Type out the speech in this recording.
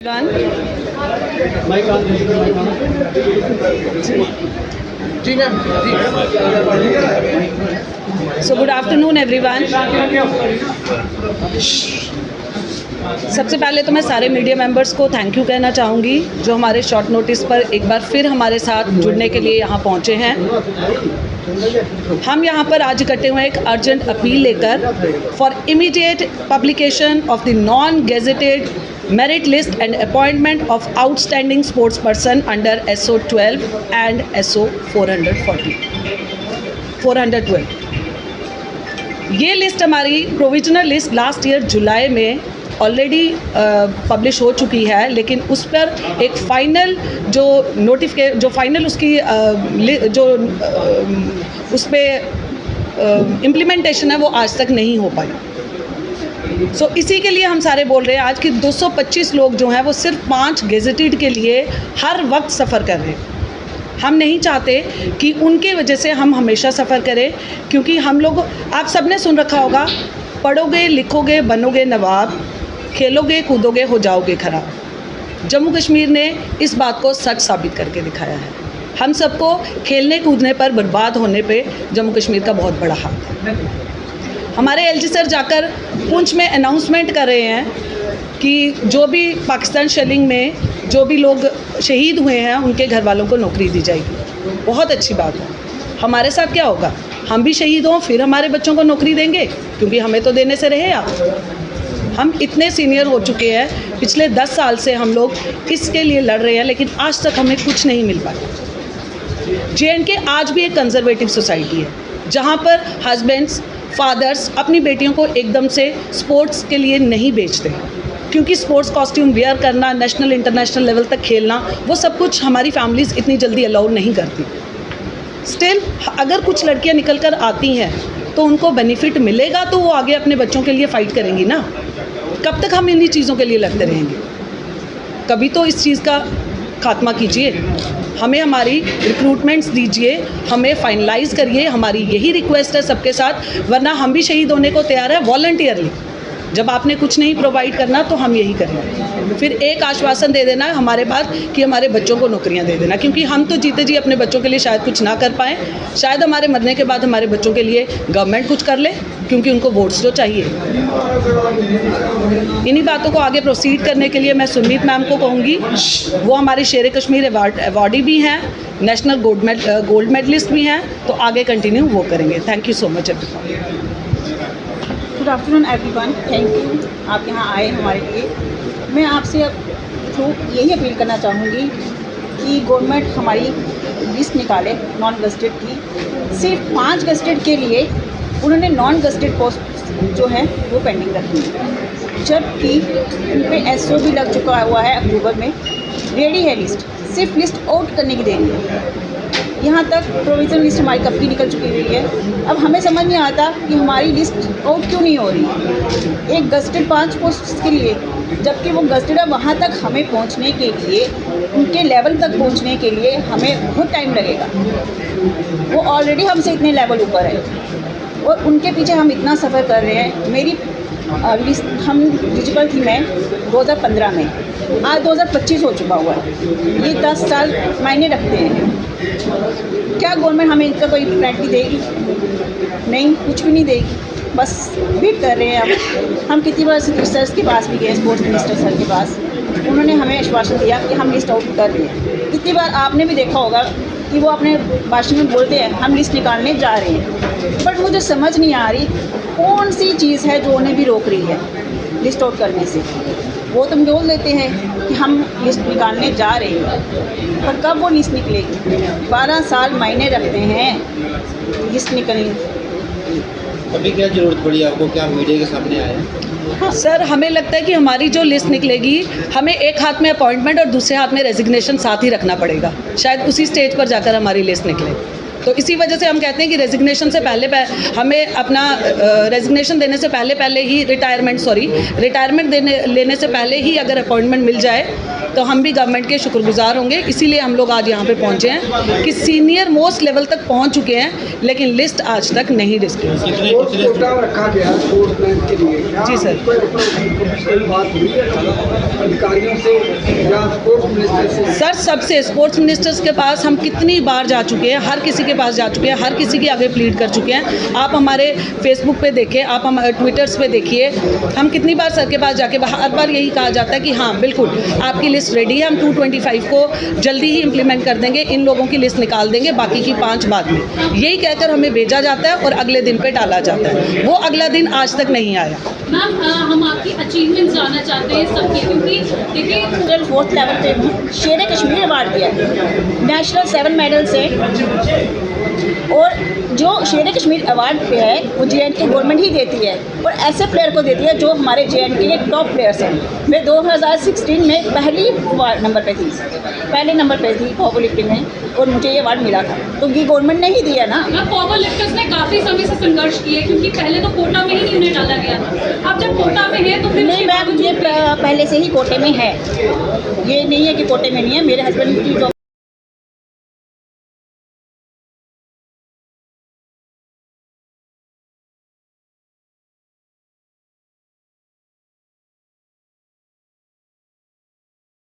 जी ma'am जी। So good afternoon everyone. सबसे पहले तो मैं सारे मीडिया मेंबर्स को थैंक यू कहना चाहूँगी जो हमारे शॉर्ट नोटिस पर एक बार फिर हमारे साथ जुड़ने के लिए यहाँ पहुँचे हैं। हम यहाँ पर आज इकट्ठे हुए एक अर्जेंट अपील लेकर for immediate publication of the non gazetted merit list and appointment of outstanding sports person under SO 12 and SO 412। ये लिस्ट हमारी प्रोविजनल लिस्ट लास्ट ईयर जुलाई में ऑलरेडी पब्लिश हो चुकी है, लेकिन उस पर एक फ़ाइनल जो जो फाइनल उसकी उस पर इम्प्लीमेंटेशन है वो आज तक नहीं हो पाई। सो इसी के लिए हम सारे बोल रहे हैं। आज की 225 लोग जो हैं वो सिर्फ 5 गेजेटेड के लिए हर वक्त सफ़र कर रहे हैं। हम नहीं चाहते कि उनके वजह से हम हमेशा सफ़र करें, क्योंकि हम लोग, आप सब ने सुन रखा होगा, पढ़ोगे लिखोगे बनोगे नवाब, खेलोगे कूदोगे हो जाओगे खराब। जम्मू कश्मीर ने इस बात को सच साबित करके दिखाया है। हम सबको खेलने कूदने पर बर्बाद होने पे जम्मू कश्मीर का बहुत बड़ा हाथ है। हमारे एलजी सर जाकर पुंछ में अनाउंसमेंट कर रहे हैं कि जो भी पाकिस्तान शेलिंग में जो भी लोग शहीद हुए हैं उनके घर वालों को नौकरी दी जाएगी। बहुत अच्छी बात है। हमारे साथ क्या होगा? हम भी शहीद हों फिर हमारे बच्चों को नौकरी देंगे, क्योंकि हमें तो देने से रहे आप। हम इतने सीनियर हो चुके हैं, पिछले 10 साल से हम लोग इसके लिए लड़ रहे हैं, लेकिन आज तक हमें कुछ नहीं मिल पाया। JNK आज भी एक कंजर्वेटिव सोसाइटी है, जहाँ पर हस्बैंड्स फादर्स अपनी बेटियों को एकदम से स्पोर्ट्स के लिए नहीं बेचते, क्योंकि स्पोर्ट्स कॉस्ट्यूम वेयर करना, नेशनल इंटरनेशनल लेवल तक खेलना, वो सब कुछ हमारी फैमिलीज़ इतनी जल्दी अलाउ नहीं करती। स्टिल अगर कुछ लड़कियां निकल कर आती हैं तो उनको बेनिफिट मिलेगा, तो वो आगे अपने बच्चों के लिए फ़ाइट करेंगी ना। कब तक हम इन्हीं चीज़ों के लिए लड़ते रहेंगे? कभी तो इस चीज़ का खात्मा कीजिए, हमें हमारी रिक्रूटमेंट्स दीजिए, हमें फाइनलाइज़ करिए। हमारी यही रिक्वेस्ट है सबके साथ, वरना हम भी शहीद होने को तैयार है वॉलंटियरली। जब आपने कुछ नहीं प्रोवाइड करना तो हम यही करेंगे। फिर एक आश्वासन दे देना हमारे पास कि हमारे बच्चों को नौकरियां दे देना, क्योंकि हम तो जीते जी अपने बच्चों के लिए शायद कुछ ना कर पाएँ। शायद हमारे मरने के बाद हमारे बच्चों के लिए गवर्नमेंट कुछ कर ले, क्योंकि उनको वोट्स जो चाहिए। इन्हीं बातों को आगे प्रोसीड करने के लिए मैं सुरमीत मैम को कहूँगी, वो हमारे शेर कश्मीर अवार्डी भी हैं, नेशनल गोल्ड मेडलिस्ट भी हैं, तो आगे कंटिन्यू वो करेंगे। Thank you so much everyone. Good afternoon everyone, thank you आप यहाँ आए हमारे लिए। मैं आपसे थ्रू यही अपील करना चाहूँगी कि गवर्नमेंट हमारी लिस्ट निकाले नॉन गस्टेड की। सिर्फ 5 गस्टेड के लिए उन्होंने नॉन गस्टेड पोस्ट जो है वो पेंडिंग रखी है, जबकि उन पर SO भी लग चुका हुआ है। अक्टूबर में रेडी है लिस्ट, सिर्फ लिस्ट आउट करने की देरी है। यहाँ तक प्रोविजनल लिस्ट हमारी कब की निकल चुकी हुई है। अब हमें समझ नहीं आता कि हमारी लिस्ट आउट क्यों नहीं हो रही है एक गस्टेड 5 पोस्ट के लिए, जबकि वो गस्टेड है। वहाँ तक हमें पहुँचने के लिए, उनके लेवल तक पहुँचने के लिए हमें बहुत टाइम लगेगा। वो ऑलरेडी हमसे इतने लेवल ऊपर है और उनके पीछे हम इतना सफ़र कर रहे हैं। मेरी लिस्ट हम डिजिटल थी मैं 2015 में, आज 2025 हो चुका हुआ है। ये 10 साल मायने रखते हैं। क्या गवर्नमेंट हमें इनका कोई प्रायोरिटी देगी? नहीं, कुछ भी नहीं देगी। बस वेट कर रहे हैं। हम कितनी बार सर के पास भी गए, स्पोर्ट्स मिनिस्टर सर के पास, उन्होंने हमें आश्वासन दिया कि हम लिस्ट आउट कर रहे हैं। कितनी बार आपने भी देखा होगा कि वो अपने भाषण में बोलते हैं हम लिस्ट निकालने जा रहे हैं, बट मुझे समझ नहीं आ रही कौन सी चीज़ है जो उन्हें भी रोक रही है लिस्ट आउट करने से। वो तो बोल देते हैं कि हम लिस्ट निकालने जा रहे हैं, पर कब वो लिस्ट निकलेगी? 12 साल मायने रखते हैं लिस्ट निकलने। अभी क्या ज़रूरत पड़ी आपको? क्या मीडिया के सामने आए? हाँ सर, हमें लगता है कि हमारी जो लिस्ट निकलेगी, हमें एक हाथ में अपॉइंटमेंट और दूसरे हाथ में रेजिग्नेशन साथ ही रखना पड़ेगा। शायद उसी स्टेज पर जाकर हमारी लिस्ट निकले। तो इसी वजह से हम कहते हैं कि रेजिग्नेशन से पहले हमें अपना रेजिग्नेशन देने से पहले ही रिटायरमेंट लेने से पहले ही अगर अपॉइंटमेंट मिल जाए तो हम भी गवर्नमेंट के शुक्रगुजार होंगे। इसीलिए हम लोग आज यहाँ पे पहुँचे हैं कि सीनियर मोस्ट लेवल तक पहुँच चुके हैं, लेकिन लिस्ट आज तक नहीं डिस्क्लोज। रखा गया स्पोर्ट्समैन के लिए। जी सर। कोई बात हुई है अधिकारियों से या स्पोर्ट्स मिनिस्टर से? सर, सबसे स्पोर्ट्स मिनिस्टर्स के पास हम कितनी बार जा चुके हैं, हर किसी के पास जा चुके हैं, हर किसी के आगे प्लीड कर चुके हैं। आप हमारे फेसबुक पे देखिए, आप हमारे ट्विटर्स पे देखिए, हम कितनी बार सर के पास जाके हर बार यही कहा जाता है कि हाँ बिल्कुल आपकी लिस्ट रेडी है, हम 225 को जल्दी ही इम्प्लीमेंट कर देंगे, इन लोगों की लिस्ट निकाल देंगे, बाकी की 5 बाद में। यही कहकर हमें भेजा जाता है और अगले दिन पे टाला जाता है। वो अगला दिन आज तक नहीं आया। मैम हम आपकी अचीवमेंट जानना चाहते हैं सबकी, क्योंकि देखिए 4th लेवल पे शेर कश्मीर अवार्ड दिया है, नेशनल 7 मेडल्स हैं, और जो शेर कश्मीर अवार्ड पे है वो JNK गवर्नमेंट ही देती है और ऐसे प्लेयर को देती है जो हमारे JNK के टॉप प्लेयर्स हैं। मैं 2016 में पहले नंबर पे थी पावर लिफ्टिंग में और मुझे ये अवार्ड मिला था, तो ये गवर्नमेंट ने ही दिया ना। पावर लिफ्टर्स ने काफ़ी समय से संघर्ष किया, क्योंकि पहले तो कोटा में ही नहीं उन्हें डाला गया था। अब जब कोटा में है तो फिर नहीं मैम, ये पहले से ही कोटे में है, ये नहीं है कि कोटे में नहीं है। मेरे हस्बैंड की जॉब